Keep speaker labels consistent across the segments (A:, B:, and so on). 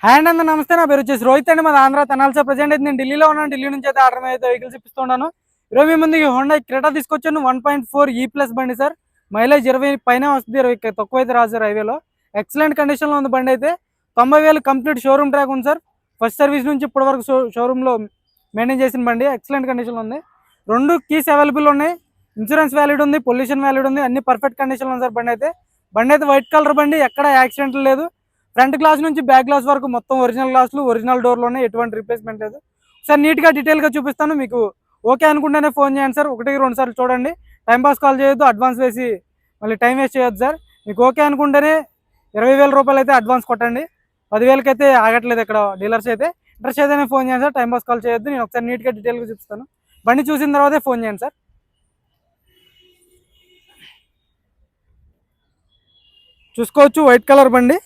A: Hi అండి, అందరూ నమస్తే. నా పేరు వచ్చేసి రోహిత్ అండి. మాది ఆంధ్ర తెనాలి. ప్రజెంట్ అయితే నేను ఢిల్లీలో ఉన్నాను. ఢిల్లీ నుంచి అయితే ఆర్డర్ అయితే వెహికల్స్ ఇప్పిస్తున్నాను. ఈరోజు మీ ముందు హోండా క్రెటా తీసుకొచ్చాను. 1.4 E+ బండి సార్. మైలేజ్ 20 పైన వస్తుంది, 20 తక్కువ అయితే రాదు సార్. హైవేలో ఎక్సలెంట్ కండిషన్లో ఉంది బండి అయితే. 90,000 కంప్లీట్ షోరూమ్ ట్రాక్ ఉంది సార్. ఫస్ట్ సర్వీస్ నుంచి ఇప్పటి వరకు షోరూంలో మెయింటైన్ చేసిన బండి ఎక్సలెంట్ కండిషన్లో ఉంది. 2 కీస్ అవైలబుల్ ఉన్నాయి. ఇన్సూరెన్స్ వ్యాలిడ్ ఉంది, పొల్యూషన్ వ్యాలిడ్ ఉంది, అన్ని పర్ఫెక్ట్ కండిషన్లో ఉంది సార్. బండి అయితే వైట్ కలర్ బండి, ఎక్కడ యాక్సిడెంట్ లేదు. ఫ్రంట్ గ్లాస్ నుంచి బ్యాక్ గ్లాస్ వరకు మొత్తం ఒరిజినల్ గ్లాసులు, ఒరిజినల్ డోర్లోనే, ఎటువంటి రీప్లేస్మెంట్ లేదు సార్. నీట్గా డీటెయిల్గా చూపిస్తాను. మీకు ఓకే అనుకుంటేనే ఫోన్ చేయండి సార్. 1-2 సార్లు చూడండి. టైంపాస్ కాల్ చేయొద్దు, అడ్వాన్స్ వేసి మళ్ళీ టైం వేస్ట్ చేయొద్దు సార్. మీకు ఓకే అనుకుంటేనే 20,000 రూపాయలు అయితే అడ్వాన్స్ కొట్టండి. 10,000కి అయితే ఆగట్లేదు ఇక్కడ డీలర్స్ అయితే. ఇంట్రెస్ట్ అయితేనే ఫోన్ చేయండి సార్. టైంపాస్ కాల్ చేయొద్దు. నేను ఒకసారి నీట్గా డీటెయిల్గా చూపిస్తాను. బండి చూసిన తర్వాతే ఫోన్ చేయండి సార్. చూసుకోవచ్చు, వైట్ కలర్ బండి,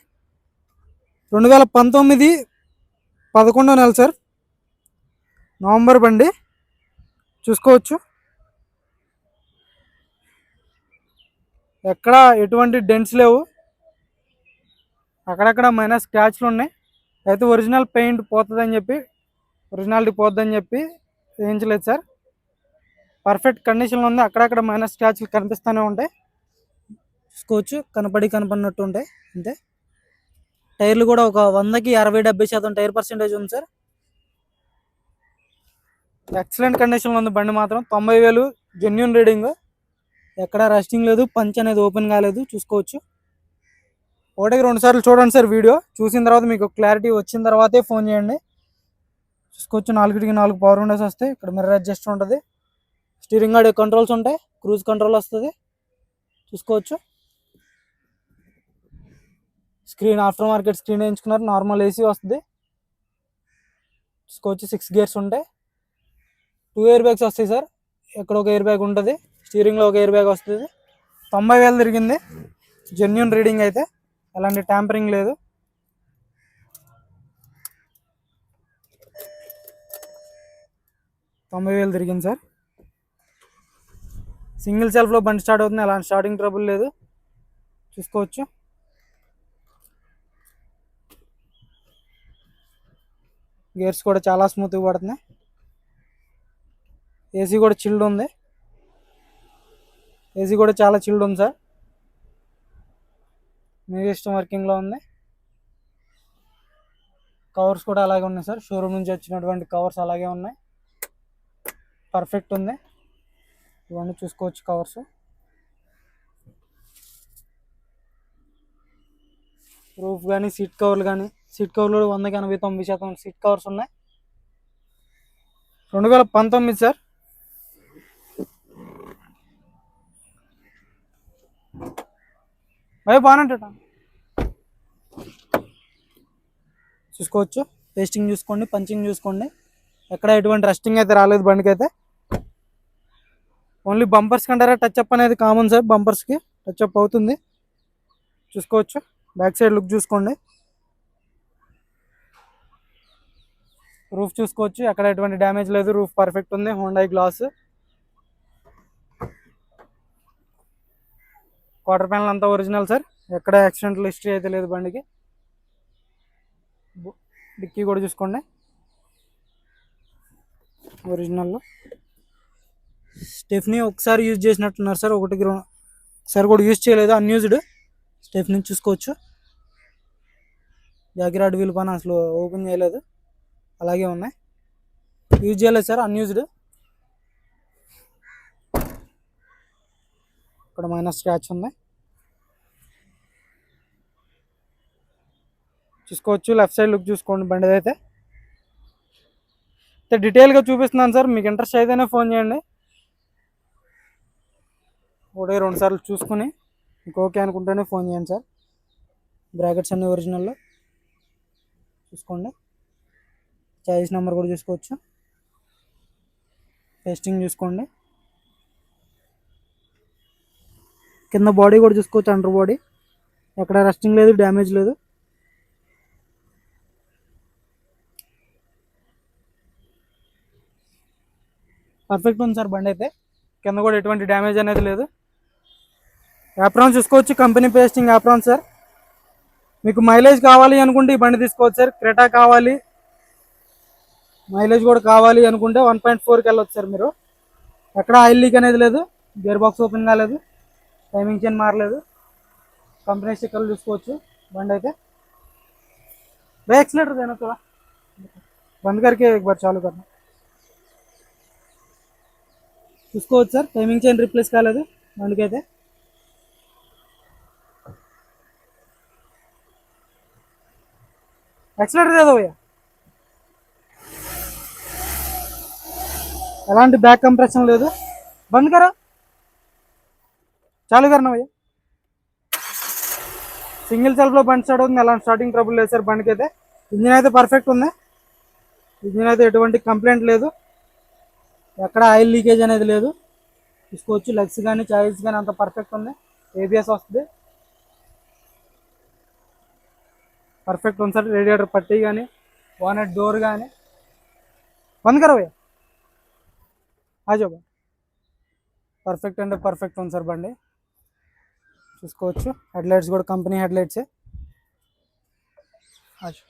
A: 2019 11వ నెల సార్, నవంబర్ బండి. చూసుకోవచ్చు, ఎక్కడ ఎటువంటి డెంట్స్ లేవు, అక్కడక్కడ మైనస్ స్క్రాచ్లు ఉన్నాయి. అయితే ఒరిజినల్ పెయింట్ పోతుందని చెప్పి, ఒరిజినాలిటీ పోతుందని చెప్పి వేయించలేదు సార్. పర్ఫెక్ట్ కండిషన్లో ఉంది. అక్కడక్కడ మైనస్ స్క్రాచ్లు కనిపిస్తూనే ఉంటాయి. చూసుకోవచ్చు, కనపడినట్టు ఉంటాయి అంతే. టైర్లు కూడా ఒక 100కి 60-70% టైర్ పర్సెంటేజ్ ఉంది సార్. ఎక్సలెంట్ కండిషన్లో ఉంది బండి మాత్రం. 90,000 జెన్యూన్ రీడింగ్, ఎక్కడ రస్టింగ్ లేదు, పంచ్ అనేది ఓపెన్ కాలేదు. చూసుకోవచ్చు, 1-2 సార్లు చూడండి సార్. వీడియో చూసిన తర్వాత మీకు క్లారిటీ వచ్చిన తర్వాతే ఫోన్ చేయండి. చూసుకోవచ్చు, 4 పవర్ విండోస్ వస్తాయి. ఇక్కడ మిర్రర్ అడ్జస్ట్ ఉంటుంది. స్టీరింగ్ ఆడియో కంట్రోల్స్ ఉంటాయి. క్రూజ్ కంట్రోల్ వస్తుంది. చూసుకోవచ్చు, స్క్రీన్ ఆఫ్టర్ మార్కెట్ స్క్రీన్ వేయించుకున్నారు. నార్మల్ ఏసీ వస్తుంది. చూసుకోవచ్చు, 6 గేర్స్ ఉంటాయి. 2 ఎయిర్ బ్యాగ్స్ వస్తాయి సార్. ఎక్కడ ఒక ఎయిర్ బ్యాగ్ ఉంటుంది, స్టీరింగ్లో ఒక ఎయిర్ బ్యాగ్ వస్తుంది. 90,000 తిరిగింది. జెన్యూన్ రీడింగ్ అయితే, ఎలాంటి ట్యాంపరింగ్ లేదు. $90,000 తిరిగింది సార్. సింగిల్ సెల్ఫ్లో బండి స్టార్ట్ అవుతుంది, ఎలాంటి స్టార్టింగ్ ట్రబుల్ లేదు. చూసుకోవచ్చు, గేర్స్ కూడా చాలా స్మూత్గా పడుతున్నాయి. ఏసీ కూడా చిల్డ్ ఉంది. ఏసీ కూడా చాలా చిల్డ్ ఉంది సార్. మీ ఇష్టం, వర్కింగ్లో ఉంది. కవర్స్ కూడా అలాగే ఉన్నాయి సార్. షోరూమ్ నుంచి వచ్చినటువంటి కవర్స్ అలాగే ఉన్నాయి. పర్ఫెక్ట్ ఉంది. ఇవన్నీ చూసుకోవచ్చు కవర్స్. రూఫ్ కానీ, సీట్ కవర్లు కానీ, సీట్ కవర్లు 100కి 89% సీట్ కవర్స్ ఉన్నాయి. 2019 సార్. బాగానే చూసుకోవచ్చు, పేస్టింగ్ చూసుకోండి, పంచింగ్ చూసుకోండి. ఎక్కడ ఎటువంటి రస్టింగ్ అయితే రాలేదు బండికి అయితే. ఓన్లీ బంపర్స్ కంటారా టచ్ అప్ అనేది కామన్ సార్. బంపర్స్కి టచ్ అప్ అవుతుంది. చూసుకోవచ్చు, బ్యాక్ సైడ్ లుక్ చూసుకోండి. రూఫ్ చూసుకోవచ్చు, ఎక్కడ ఎటువంటి డ్యామేజ్ లేదు. రూఫ్ పర్ఫెక్ట్ ఉంది. హోండా గ్లాస్, క్వార్టర్ ప్యానల్ అంతా ఒరిజినల్ సార్. ఎక్కడ యాక్సిడెంటల్ హిస్టరీ అయితే లేదు బండికి. డిక్కీ కూడా చూసుకోండి, ఒరిజినల్లో. స్టెఫ్నీ ఒకసారి యూజ్ చేసినట్టున్నారు సార్. ఒకసారి కూడా యూజ్ చేయలేదు, అన్యూజ్డ్ స్టెఫ్నీ. చూసుకోవచ్చు, జాకిరాడ్ వీల్ పైన అసలు ఓపెన్ చేయలేదు, అలాగే ఉన్నాయి. యూజ్ చేయలేదు సార్, అన్యూజ్డ్. ఇక్కడ మైనస్ స్క్రాచ్ ఉంది. చూసుకోవచ్చు, లెఫ్ట్ సైడ్ లుక్ చూసుకోండి బండి అయితే. డీటెయిల్గా చూపిస్తున్నాను సార్. మీకు ఇంట్రెస్ట్ అయితేనే ఫోన్ చేయండి. 1-2 సార్లు చూసుకుని మీకు ఓకే అనుకుంటేనే ఫోన్ చేయండి సార్. బ్రాకెట్స్ అన్నీ ఒరిజినల్లో చూసుకోండి. చాయిస్ నెంబర్ కూడా చూసుకోవచ్చు. పేస్టింగ్ చూసుకోండి. కింద బాడీ కూడా చూసుకోవచ్చు, అండర్ బాడీ ఎక్కడ రస్టింగ్ లేదు, డ్యామేజ్ లేదు. పర్ఫెక్ట్ ఉంది సార్ బండి అయితే. కింద కూడా ఎటువంటి డ్యామేజ్ అనేది లేదు. యాప్రాన్ చూసుకోవచ్చు, కంపెనీ పేస్టింగ్ యాప్రాన్ సార్. మీకు మైలేజ్ కావాలి అనుకుంటే ఈ బండి తీసుకోవచ్చు సార్. క్రెటా కావాలి, మైలేజ్ కూడా కావాలి అనుకుంటే 1.4కి వెళ్ళొచ్చు సార్ మీరు. ఎక్కడ ఆయిల్ లీక్ అనేది లేదు, గేర్ బాక్స్ ఓపెన్ కాలేదు, టైమింగ్ చైన్ మారలేదు, కంపెనీ స్టిక్కర్లు చూసుకోవచ్చు బండి అయితే. भाई एक्सीलेटर देना थोड़ा, बंद करके एक बार चालू करना. చూసుకోవచ్చు సార్, టైమింగ్ చైన్ రీప్లేస్ కాలేదు బండికి అయితే. एक्सीलेटर दे दो भैया. ఎలాంటి బ్యాక్ కంప్రెషన్ లేదు. బంద్ కరా, చాలు కరనా భయ్యా. సింగిల్ సెల్ఫ్లో బండి స్టార్ట్ అవుతుంది, ఎలాంటి స్టార్టింగ్ ట్రబుల్ లేదు సార్ బండికి అయితే. ఇంజిన్ అయితే పర్ఫెక్ట్ ఉంది, ఇంజిన్ అయితే ఎటువంటి కంప్లైంట్ లేదు, ఎక్కడ ఆయిల్ లీకేజ్ అనేది లేదు. చూసుకోవచ్చు లెగ్స్ కానీ చాయిస్ కానీ అంత పర్ఫెక్ట్ ఉంది. ఏబిఎస్ వస్తుంది, పర్ఫెక్ట్ ఉంది సార్. రేడియేటర్ పట్టీ కానీ బానెట్ డోర్ కానీ. బంద్ కరా భయ్యా, ఆజో బా. పర్ఫెక్ట్ అంటే పర్ఫెక్ట్ ఉంది సార్ బండి. చూసుకోవచ్చు హెడ్లైట్స్ కూడా కంపెనీ హెడ్లైట్సే. ఆజో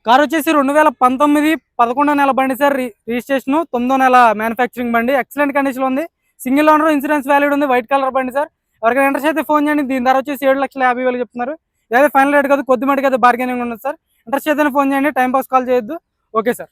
A: కార్ వచ్చేసి 2019 11వ నెల బండి సార్. రిజిస్ట్రేషన్ 9వ నెల మ్యానుఫ్యాక్చరింగ్ బండి. ఎక్సలెంట్ కండిషన్ ఉంది, సింగిల్ ఓనర్, ఇన్సూరెన్స్ వ్యాలిడ్ ఉంది, వైట్ కలర్ బండి సార్. ఎవరికైనా ఇంట్రెస్ట్ అయితే ఫోన్ చేయండి. దీని ధర వచ్చేసి 7,50,000 చెప్తున్నారు. ఇదే ఫైనల్ రేట్ కాదు, కొద్ది మటుకు అయితే బార్గెనింగ్ ఉండదు సార్. ఇంట్రెస్ట్ అయితే ఫోన్ చేయండి, టైం పాస్ కాల్ చేయొద్దు. Okay sir.